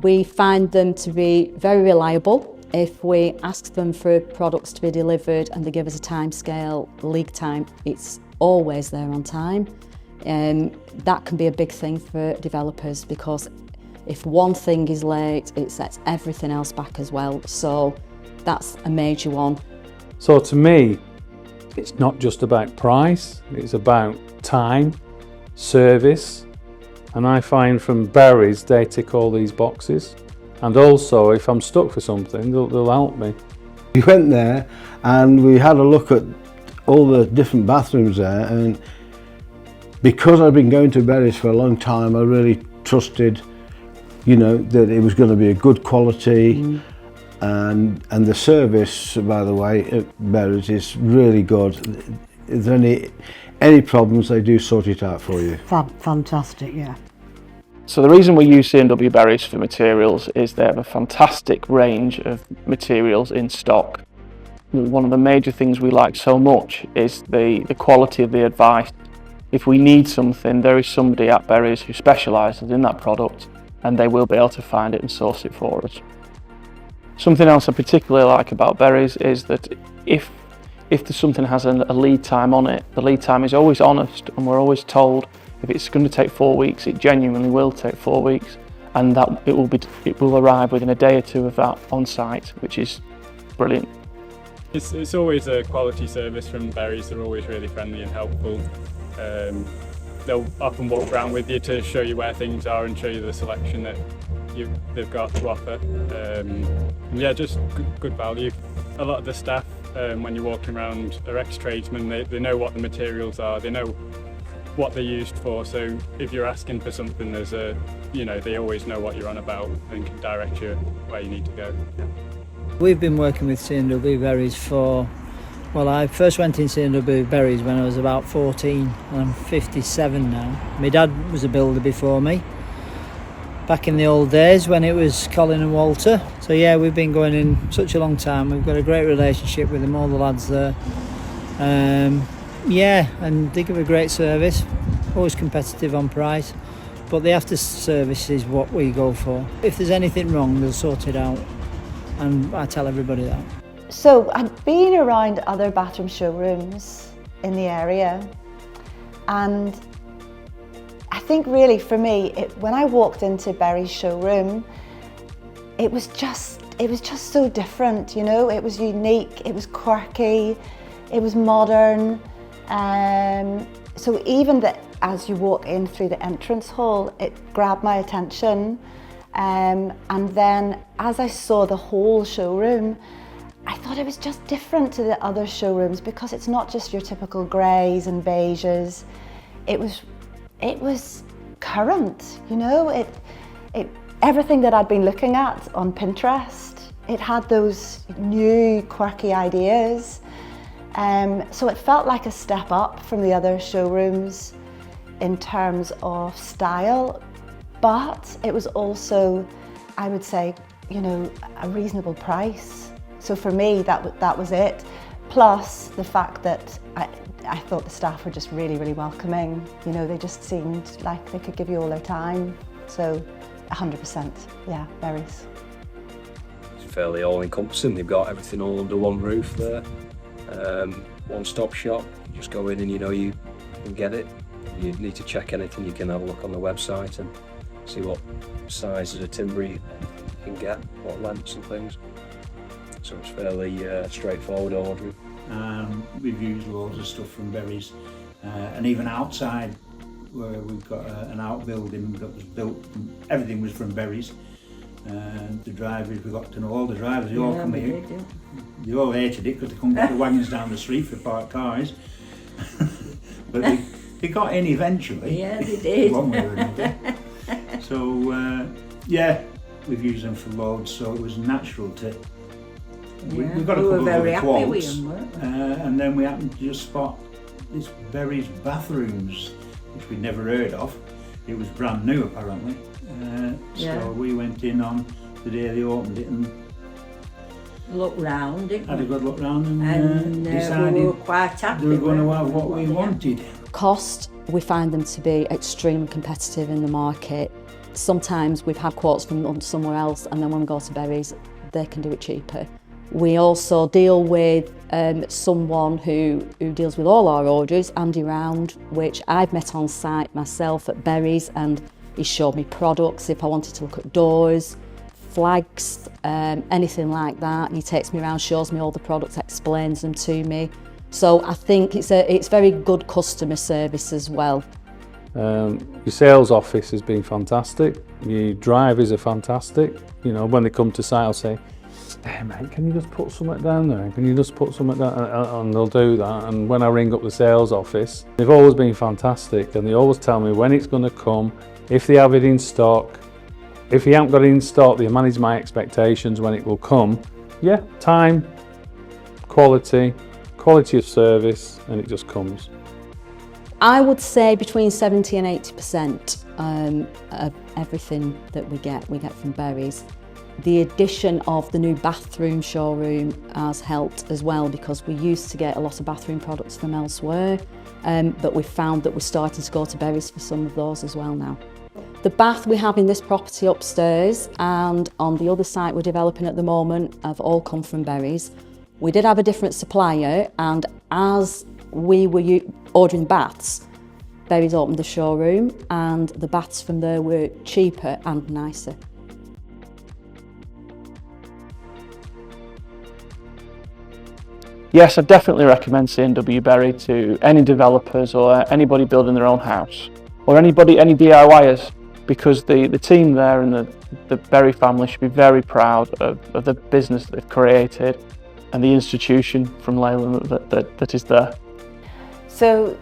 We find them to be very reliable. If we ask them for products to be delivered and they give us a time scale, lead time, it's always there on time. That can be a big thing for developers, because if one thing is late, it sets everything else back as well. So that's a major one. So to me, it's not just about price, it's about time, service, and I find from Berries they tick all these boxes. And also, if I'm stuck for something, they'll help me. We went there and we had a look at all the different bathrooms there, and because I've been going to Berries for a long time, I really trusted, that it was going to be a good quality. And the service, by the way, at Berries is really good. If there are any problems, they do sort it out for you. Fantastic, yeah. So the reason we use C&W Berries for materials is they have a fantastic range of materials in stock. One of the major things we like so much is the quality of the advice. If we need something, there is somebody at Berries who specialises in that product, and they will be able to find it and source it for us. Something else I particularly like about Berries is that if something has a lead time on it, the lead time is always honest, and we're always told if it's going to take 4 weeks, it genuinely will take 4 weeks, and that it will arrive within a day or two of that on site, which is brilliant. It's always a quality service from Berries. They're always really friendly and helpful. They'll often walk around with you to show you where things are and show you the selection that they've got to offer. Yeah, just good value. A lot of the staff, when you're walking around, are ex-tradesmen. They know what the materials are, they know what they're used for, so if you're asking for something, they always know what you're on about and can direct you where you need to go. Yeah. We've been working with C&W Berries I first went in C&W Berries when I was about 14, and I'm 57 now. My dad was a builder before me, back in the old days when it was Colin and Walter. So yeah, we've been going in such a long time. We've got a great relationship with them, all the lads there. Yeah, and they give a great service, always competitive on price, but the after service is what we go for. If there's anything wrong, they'll sort it out, and I tell everybody that. So I've been around other bathroom showrooms in the area, and I think really for me, when I walked into Berry's showroom, it was just so different, It was unique, it was quirky, it was modern. So even as you walk in through the entrance hall, it grabbed my attention. And then as I saw the whole showroom, I thought it was just different to the other showrooms, because it's not just your typical greys and beiges. It was current, everything that I'd been looking at on Pinterest, it had those new quirky ideas. So it felt like a step up from the other showrooms in terms of style, but it was also, I would say, a reasonable price. So for me, that was it. Plus the fact that I thought the staff were just really, really welcoming. They just seemed like they could give you all their time. So 100%, yeah, Berries. It's fairly all-encompassing. They've got everything all under one roof there. One-stop shop. You just go in and you can get it. You need to check anything, you can have a look on the website and see what sizes of timber you can get, what lengths and things. So it's fairly straightforward ordering. We've used loads of stuff from Berries, and even outside where we've got an outbuilding that was built, everything was from Berries. The drivers, we got to know all the drivers, they all come here. They all hated it because they couldn't get the wagons down the street for parked cars. But they got in eventually. Yeah, they did. One way or another. So yeah, we've used them for loads, so it was natural to. We got a couple were very of happy quotes, with them, weren't we? and then we happened to just spot this Berries bathrooms, which we'd never heard of. It was brand new apparently. So we went in on the day they opened it and Look round, didn't had a we? good look round and decided we were quite happy. they were going to have what we wanted. Cost, we find them to be extremely competitive in the market. sometimes we've had quotes from somewhere else, and then when we go to Berries, they can do it cheaper. We also deal with someone who deals with all our orders, Andy Round, which I've met on site myself at Berries, and he showed me products if I wanted to look at doors, flags, anything like that. He takes me around, shows me all the products, explains them to me. So I think it's very good customer service as well. Your sales office has been fantastic. Your drivers are fantastic. You know, when they come to site, I'll say, "Hey mate, can you just put something down there? Can you just put something down?" And they'll do that. And when I ring up the sales office, they've always been fantastic, and they always tell me when it's going to come, if they have it in stock. If you haven't got it in stock, they manage my expectations when it will come. Yeah, time, quality of service, and it just comes. I would say between 70 and 80% of everything that we get from Berries. The addition of the new bathroom showroom has helped as well, because we used to get a lot of bathroom products from elsewhere, but we found that we're starting to go to Berries for some of those as well now. The bath we have in this property upstairs and on the other site we're developing at the moment have all come from Berries. We did have a different supplier, and as we were ordering baths, Berries opened the showroom, and the baths from there were cheaper and nicer. Yes, I definitely recommend C&W Berry to any developers or anybody building their own house, or any DIYers, because the team there and the Berry family should be very proud of the business that they've created and the institution from Leyland that is there. So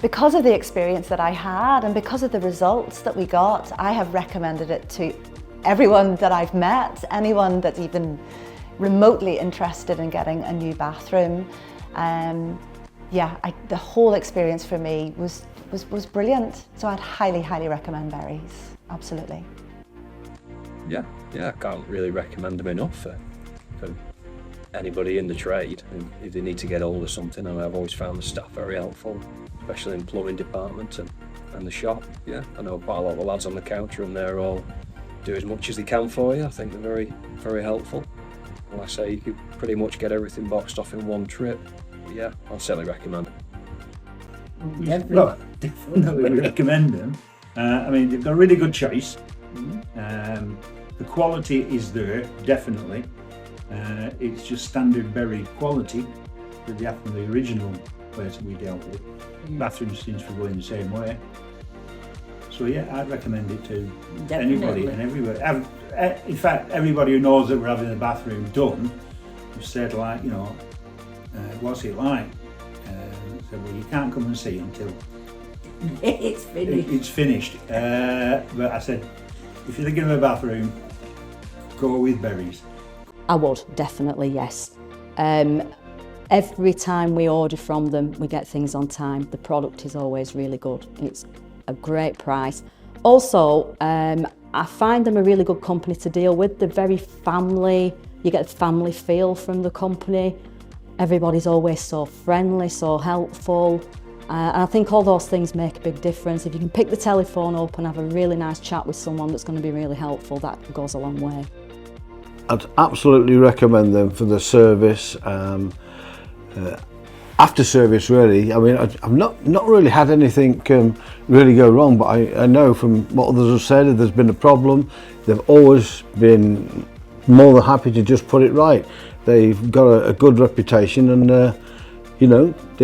because of the experience that I had and because of the results that we got, I have recommended it to everyone that I've met, anyone that's even remotely interested in getting a new bathroom. The whole experience for me was brilliant. So I'd highly recommend Berries, absolutely. Yeah, I can't really recommend them enough for anybody in the trade. And if they need to get hold of something, and I've always found the staff very helpful, especially in the plumbing department and the shop. Yeah, I know quite a lot of the lads on the counter, and they're all do as much as they can for you. I think they're very helpful. Like I say, you can pretty much get everything boxed off in one trip. But yeah, I'll certainly recommend it. Definitely recommend them. I mean, they've got a really good choice. The quality is there, definitely. It's just standard Berry quality that they have from the original place we dealt with. Bathrooms seems to go in the same way. So yeah, I'd recommend it to anybody and everywhere. In fact, everybody who knows that we're having the bathroom done, have said like, what's it like? Said, well, you can't come and see until It's finished. It's finished. But I said, if you're thinking of a bathroom, go with Berries. I would, definitely, yes. Every time we order from them, we get things on time. The product is always really good. It's a great price. Also, I find them a really good company to deal with. They're very family. You get a family feel from the company. Everybody's always so friendly, so helpful. And I think all those things make a big difference. If you can pick the telephone up and have a really nice chat with someone that's going to be really helpful, that goes a long way. I'd absolutely recommend them for the service. After service, really. I mean, I've not really had anything really go wrong, but I know from what others have said, if there's been a problem, they've always been more than happy to just put it right. They've got a good reputation, and they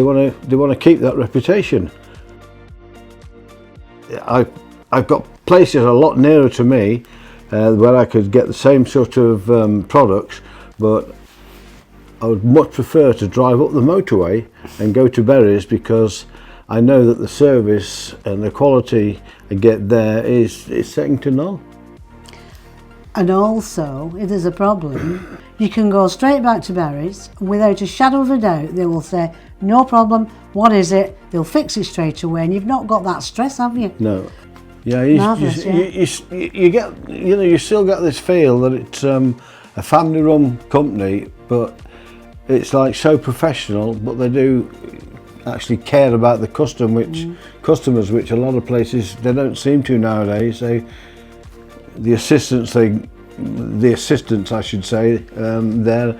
want to keep that reputation. I've got places a lot nearer to me where I could get the same sort of products, but I would much prefer to drive up the motorway and go to Berries, because I know that the service and the quality I get there is second to none. And also, if there's a problem, you can go straight back to Berries, and without a shadow of a doubt, they will say, no problem, what is it? They'll fix it straight away, and you've not got that stress, have you? No. Yeah, you get, you still get this feel that it's a family-run company, but it's like so professional, but they do actually care about the customers, which a lot of places they don't seem to nowadays. the assistants, I should say, they're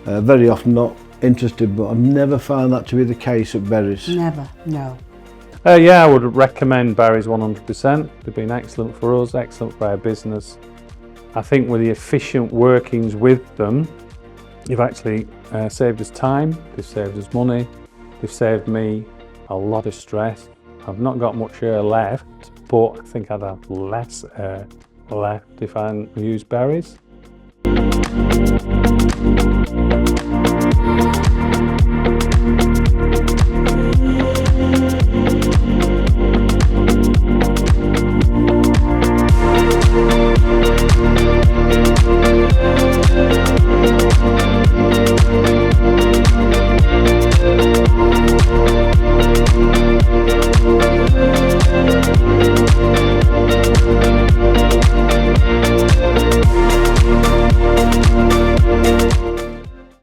very often not interested, but I've never found that to be the case at Berries. Never, no. Yeah, I would recommend Barry's 100%. They've been excellent for us, excellent for our business. I think with the efficient workings with them, you've actually saved us time, they've saved us money, they've saved me a lot of stress. I've not got much hair left, but I think I'd have less hair left if I used Barry's.